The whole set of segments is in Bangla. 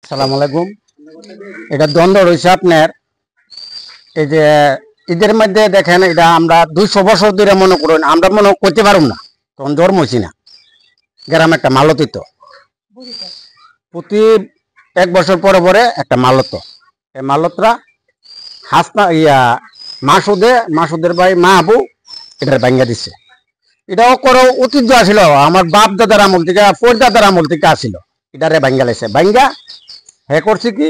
সালাম আলাইকুম। এটা দ্বন্দ্ব রয়েছে আপনার এই যে ঈদের মধ্যে দেখেন, এটা আমরা 200 বছর ধরে মনে করুন, আমরা মনে করতে পারব না, তখন জন্ম হয়েছি না। গ্রামে একটা মালতিত প্রতি 1 বছর পরে পরে একটা মালত, এই মালতরা হাসনা মাসুদের ভাই মা আবু এটার ভাঙ্গা দিচ্ছে। এটাও করো ঐতিহ্য আসিল, আমার বাপ দাদার আমল থেকে পরদাদার আমল থেকে আসিল। এটারে ভাঙ্গা লাইছে, ভাঙ্গা হে করছে কি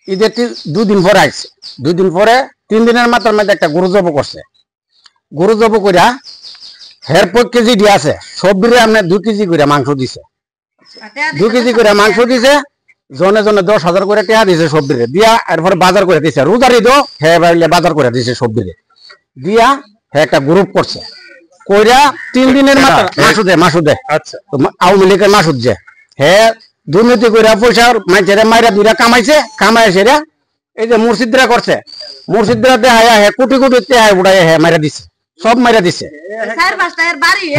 ঈদের 2 দিন পরে আসছে। 2 দিন পরে 3 দিনের মাথার মধ্যে একটা গরু জব করছে। গরু জব কইরা হের 5 কেজি দিয়ে আছে, সবজিরে আপনি 2 কেজি করে মাংস দিছে। 2 কেজি করে মাংস দিছে, জনে জনে 10,000 করে টাকা দিছে সবজিরে দিয়া। এরপরে বাজার করে দিছে, রোজার ঈদও হে বাইলে বাজার করে দিছে সবজিরে দিয়া। হে একটা গ্রুপ করছে কইরা 3 দিনের মাথা মাসুদে আচ্ছা আওয়ামী লীগের মাসুদ যে হে দুর্নীতি করে পয়সা মাইছেরা মাইরা দুইরা কামাইছে, কামাইছেরা এই যে মুর্শিদরা করছে, মুর্শিদরা দেখায় হে কোটি কোটি টাকা উড়াই হে মাইরা দিছে, সব মাইরা দিছে।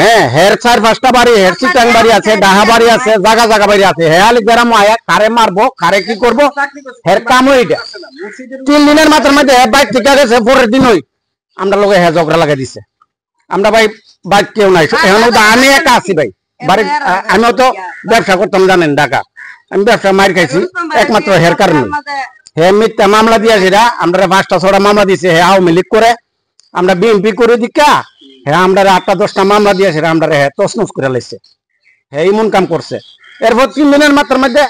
হ্যাঁ, হের 4-5টা বাড়ি, হের চিটাং বাড়ি আছে, ডাহা বাড়ি আছে, জায়গা জায়গা বাড়ি আছে। হে আলি গ্রাম আয়া কারে মারবো, কারে কি করবো, হের কাম ওইটা। 3 দিনের মাথার মধ্যে হে বাইক ঠিক আছে, পরের দিন ওই আমরা লোকে হে ঝগড়া লাগাই দিছে। আমরা ভাই বাইক কেউ নাই, এখন আমি একা আছি ভাই বাড়ি। আমিও তো ব্যবসা করতাম জানেন, ঢাকা। আমি ব্যবসা মার খাইছি একমাত্র হের কারণে। হে মিথ্যা মামলা দিয়ে সেটা আমরা 5টা-6টা মামলা দিছে। হে আওয়ামী লীগ করে, আমরা বিএনপি করে দিকা হে আমরা 8টা-10টা মামলা দিয়ে সেটা আমরা হে তছনছ করে লাইছে। হে এমন কাম করছে। এরপর 3 দিনের মাত্রার মধ্যে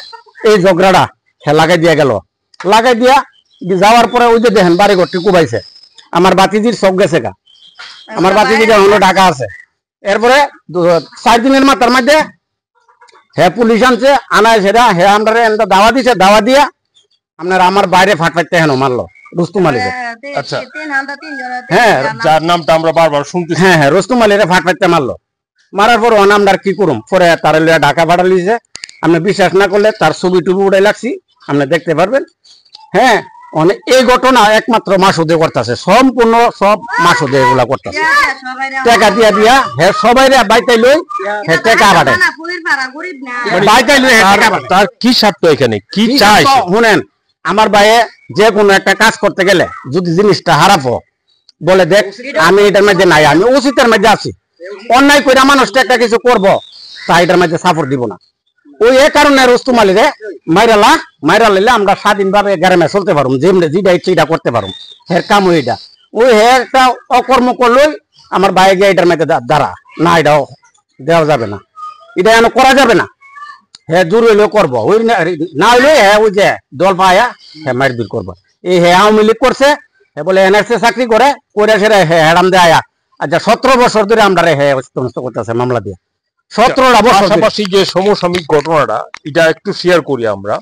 এই ঝগড়াটা হে লাগাই দিয়ে গেল। লাগাই দিয়া যাওয়ার পরে ওই যে দেখেন বাড়ি ঘরটি কুবাইছে। আমার বাতিজির সব গেছে গা, আমার বাতিজিটা হলো ঢাকা আছে। এরপরে 4 দিনের মাথার মধ্যে হে পুলিশ আনছে, আনায় সেটা হে আমরা দাওয়া দিছে। দাওয়া দিয়া আপনার আমার বাইরে ফাটফাইতে হেন মারলো রুস্তুম আলীকে। আচ্ছা, হ্যাঁ, যার নামটা আমরা বারবার শুনতেছি। হ্যাঁ হ্যাঁ, রুস্তুম আলীরে ফাটফাইতে মারলো। মারার পর আমরা কি করুম, পরে তার ঢাকা ভাড়া লিছে। আপনি বিশ্বাস না করলে তার ছবি টুবি উড়াই লাগছি, আপনি দেখতে পারবেন। হ্যাঁ, এই ঘটনা একমাত্র মাসুদে করতেছে, সম্পূর্ণ সব মাসুদে এগুলা করতেছে। টাকা দিয়া দিয়া হে সবাই বাইতাই লই হে টাকা বাড়ে বাইতাই লই। তার কি স্বার্থ এখানে, কি চাই শুনেন, আমার ভাইয়ে যে কোনো একটা কাজ করতে গেলে যদি জিনিসটা হারাবো বলে দেখ আমি এটার মধ্যে নাই, আমি উচিতের মধ্যে আছি, অন্যায় করে মানুষটা একটা কিছু করবো তা এটার মধ্যে সাপোর্ট দিব না। ওই এ কারণে রুস্তুম আলীরে মাইরা লাইলে আমরা স্বাধীনভাবে গ্রামে চলতে পারুম, যেটা ইচ্ছে এটা করতে পারুম। হের কাম ওইটা। ওই হে একটা অকর্ম করলই আমার ভাই গিয়ে এটার মধ্যে দাঁড়া না, এটাও দেওয়া যাবে না, এটা এন করা যাবে না। হে দূর হইলেও করবো, ওই না হইলে হ্যাঁ ওই যে দল পায়া হ্যাঁ মারপিট করবো। এই হে আওয়ামী লীগ করছে, হে বলে এনআরসি চাকরি করে সেটা হেরাম দেয় আয়া। আচ্ছা 17 বছর ধরে আমরা হে সমস্ত করতেছে মামলা দিয়ে। 17টা বছর। পাশাপাশি যে সমসাময়িক ঘটনাটা এটা একটু শেয়ার করি আমরা,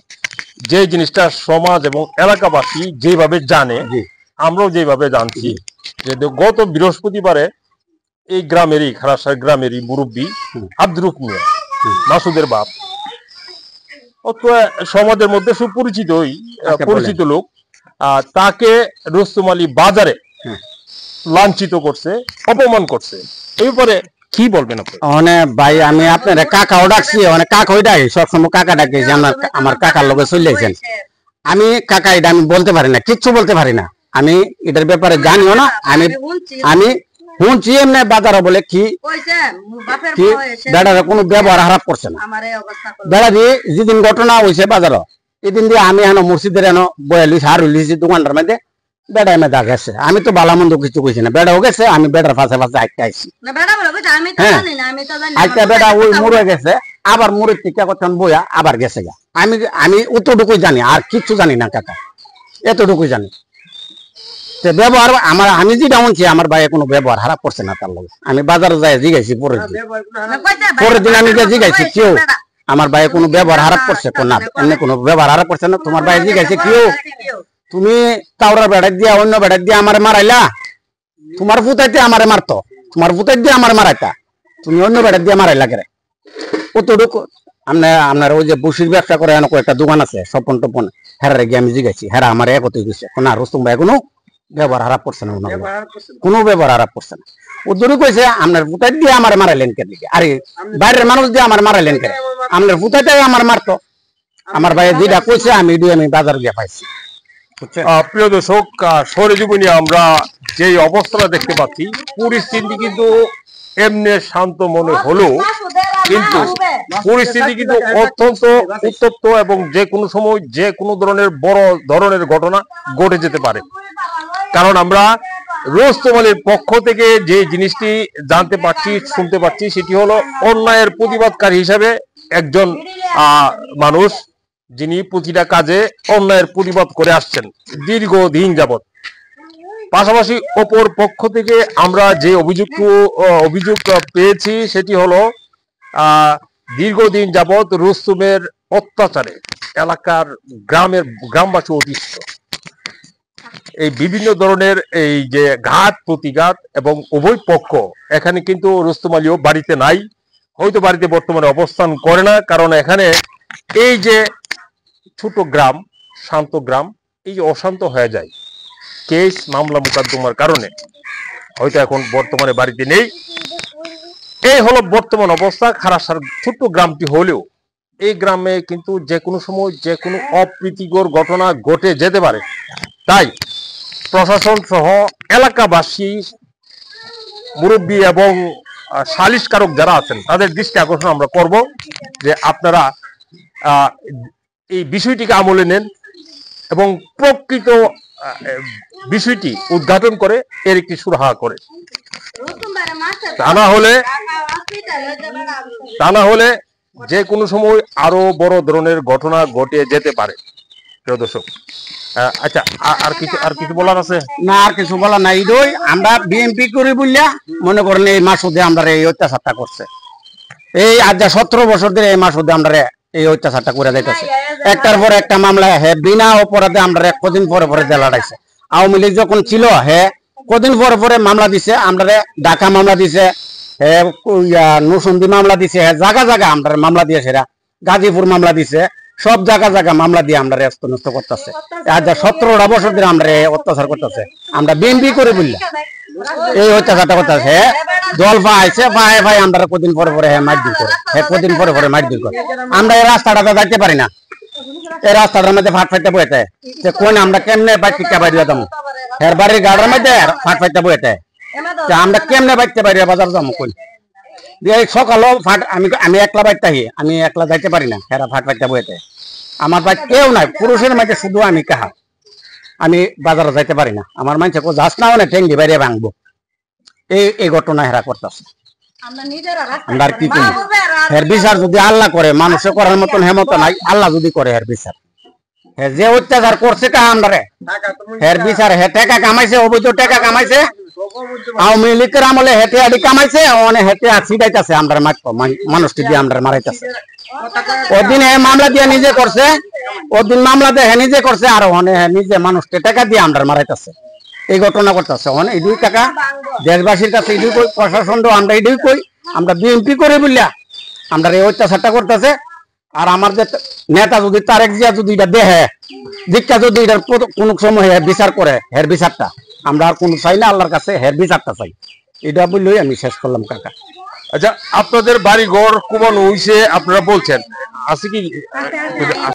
যে জিনিসটা সমাজ এবং এলাকাবাসী যেভাবে জানে, আমরাও যেভাবে জানছি, যে গত বৃহস্পতিবারে এই গ্রামেরই খারাসার গ্রামেরই মুরব্বী আব্দুর রুফ মিয়া, মাসুদের বাপ, সমাজের মধ্যে পরিচিত লোক, তাকে রুস্তুম আলী বাজারে লাঞ্ছিত করছে, অপমান করছে। এই ব্যাপারে কি বলবেন আপনি? ভাই আমি আপনার কাকাও ডাকছি, কাকা ওই ডাকি সবসময় কাকা ডাকি, আমার কাকার লোকে চলে আসেন। আমি কাকা এটা আমি বলতে পারি না, কিচ্ছু বলতে পারি না, আমি এটার ব্যাপারে জানিও না। আমি শুনছি এমনি বাজারে বলে কি বেড়ার কোনো ব্যবহার খারাপ করছে না। বেড়া দিয়ে যেদিন ঘটনা হয়েছে বাজার, এদিন দিয়ে আমি এনো মুর্শিদের এনো বয়ালিশ হার হইলিছি দোকানটার মধ্যে বেড়া এমে দা গেছে। আমি তো ভালো মন্দ কিছু কইছি না, বেড়াও গেছে, আমি বেড়ার পাশে পাশে আটকে আইছি। আটটা বেড়া ওই মরে গেছে, আবার মুড়ির টিকা করতেন বইয়া আবার গেছে গা। আমি অতটুকুই জানি, আর কিচ্ছু জানি না কাকা, এতটুকুই জানি। ব্যবহার আমি যেটা শুনছি আমার ভাই কোনো ব্যবহার খারাপ করছে না তার লগে। আমি বাজারে যাই জিগাইছি, পরের দিন আমি জিগাইছি কেউ আমার ভাই কোনো ব্যবহার খারাপ করছে না, এমনি কোনো ব্যবহার খারাপ করছে না। তোমার ভাই জিগাইছে কেউ তুমি কাউরার বেড়াই দিয়া অন্য বেড়াই দিয়ে আমার মারাইলা, তোমার পুতাইতে আমারে মারতো, তোমার পুতাই দিয়ে আমার মারাইতা, তুমি অন্য বেড়াই দিয়ে মারাইলা কেরে। কতটুকু আপনার ওই যে বসির ব্যবসা করে এরকম একটা দোকান আছে স্বপন টপন, হেরারে গিয়ে আমি জিগাইছি, হেরা আমার একতই গেছে না রুস্তুম ভাই কোনো ব্যবহার খারাপ করছে না, কোনো ব্যবহার খারাপ করছে না। ওদেরও কইছে আপনার পুতাই দিয়ে আমার মারাইলেন কে দিকে, আরে বাইরের মানুষ দিয়ে আমার মারাইলেন কে, আপনার পুতাইটাই আমার মারতো, আমার ভাই যেটা কইছে আমি বাজার গিয়ে পাইছি। প্রিয় দর্শক, সরেজীবনে আমরা যে অবস্থাটা দেখতে পাচ্ছি, পরিস্থিতি কিন্তু এমনি শান্ত মনে হলেও কিন্তু পরিস্থিতি কিন্তু অত্যন্ত উত্তপ্ত এবং যে কোনো সময় যে কোনো ধরনের বড় ধরনের ঘটনা ঘটে যেতে পারে। কারণ আমরা রুস্তম আলীর পক্ষ থেকে যে জিনিসটি জানতে পারছি, শুনতে পাচ্ছি, সেটি হলো অন্যায়ের প্রতিবাদকারী হিসাবে একজন মানুষ, যিনি প্রতিটা কাজে অন্যায়ের প্রতিবাদ করে আসছেন দীর্ঘদিন যাবৎ। পাশাপাশি অপর পক্ষ থেকে আমরা যে অভিযোগ পেয়েছি সেটি হলো দীর্ঘদিন যাবৎ রুস্তমের অত্যাচারে এলাকার গ্রামবাসী অতিষ্ঠ। এই বিভিন্ন ধরনের এই যে ঘাত প্রতিঘাত এবং উভয় পক্ষ, এখানে কিন্তু রুস্তম আলীও বাড়িতে নাই, হয়তো বাড়িতে বর্তমানে অবস্থান করে না, কারণ এখানে এই যে ছোট গ্রাম, শান্ত গ্রাম, এই যে অশান্ত হয়ে যায় কেস মামলা মোকদ্দমার কারণে, হয়তো এখন বর্তমানে বাড়িতে নেই। এই হলো বর্তমান অবস্থা। খারাসার ছোট্ট গ্রামটি হলেও এই গ্রামে কিন্তু যে কোনো সময় যে কোনো অপ্রীতিকর ঘটনা ঘটে যেতে পারে। তাই প্রশাসন সহ এলাকাবাসী, মুরব্বী এবং সালিশকারক যারা আছেন তাদের দৃষ্টি আকর্ষণ আমরা করব যে আপনারা এই বিষয়টিকে আমলে নেন এবং প্রকৃত বিষয়টি উদ্ঘাটন করে এর একটি সুরাহা করে। তা না হলে যে কোনো সময় আরো বড় ধরনের ঘটনা ঘটে যেতে পারে। প্রিয় দর্শক, আচ্ছা, আর কিছু বলার আছে? না, আর কিছু বলার নাই। আমরা বিএনপি করি বললা মনে করেন এই মাসুদে আমরা এই অত্যাচারটা করছে, এই আজ 17 বছর ধরে এই মাসুদে আমরা এই অত্যাচারটা করে যাইতেছে। একটার পর একটা মামলা বিনা অপরাধে আমরা কদিন পরে পরে লাগাইছে। আওয়ামী লীগ যখন ছিল কদিন পরে পরে মামলা দিছে, আমরা ঢাকা মামলা দিছে, নরসিংদী মামলা দিছে, জায়গা জায়গা আমরা মামলা দিয়েছে, গাজীপুর মামলা দিছে, সব জায়গা মামলা দিয়ে আমরা রেস্ত নষ্ট করতেছে। আজ 17টা বছর ধরে আমরা অত্যাচার করতেছে। আমরা বিএনপি করে বললা এই অত্যাচারটা করতেছে। দল পাইছে, পাই আমরা কদিন পরে পরে মারধর করে, কদিন পরে পরে মারধর করে। আমরা এই রাস্তাটাতে যাইতে পারি না, এই রাস্তাটার মধ্যে ফাট ফাইতে বইতে কোন আমরা কেমনে বাইক টিকা বাইরে যাবো, এর বাড়ির গাড়ির মধ্যে ফাট ফাইতে বইতে আমরা কেমনে বাইতে পারি বাজার যাবো কোন সকালও ফাট। আমি একলা বাইতে আমি একলা যাইতে পারি না, হেরা ফাট ফাইতে বইতে। আমার বাইক কেউ নাই, পুরুষের মাঝে শুধু আমি কাহা, আমি বাজারে যাইতে পারি না। আমার মানুষে যাস না মানে ঠেঙ্গি বাইরে ভাঙবো, এই ঘটনা হেরা করতেছে। আমরা কি করি? হের বিচার যদি আল্লাহ করে, মানুষে করার মতন হেমত নাই, আল্লাহ যদি করে হের বিচার। যে অত্যাচার করছে আমরা হের বিচার, হে টাকা কামাইছে, অবৈধ টাকা কামাইছে, আওয়ামী লীগের আমলে হেঁটে আদি কামাইছে, অনেক হেঁটে আর ছিটাইতেছে আমরা মানুষটি দিয়ে আমরা মারাইতেছে। ওদিন হে মামলা দিয়ে নিজে করছে, ওদিন মামলা দিয়ে হে নিজে করছে, আর নিজে মানুষকে টাকা দিয়ে আমরা মারাইতেছে। এই ঘটনা করতেছে এই 2 টাকা দেশবাসীর কাছে এটুই কই, প্রশাসন আমরা এটুই কই, আমরা বিএনপি করে বললা আমরা এই অত্যাচারটা করতেছে। আর আমার যে নেতা যদি তারেক জিয়া যদি এটা দেহে দীক্ষা যদি এটার কোন সময় বিচার করে, হের বিচারটা আমরা আর কোন চাই না, আল্লাহর কাছে হের বিচারটা চাই। এটা বললেই আমি শেষ করলাম কাকা। আচ্ছা, আপনাদের বাড়ি ঘর কমানো হইছে আপনারা বলছেন, আছে কি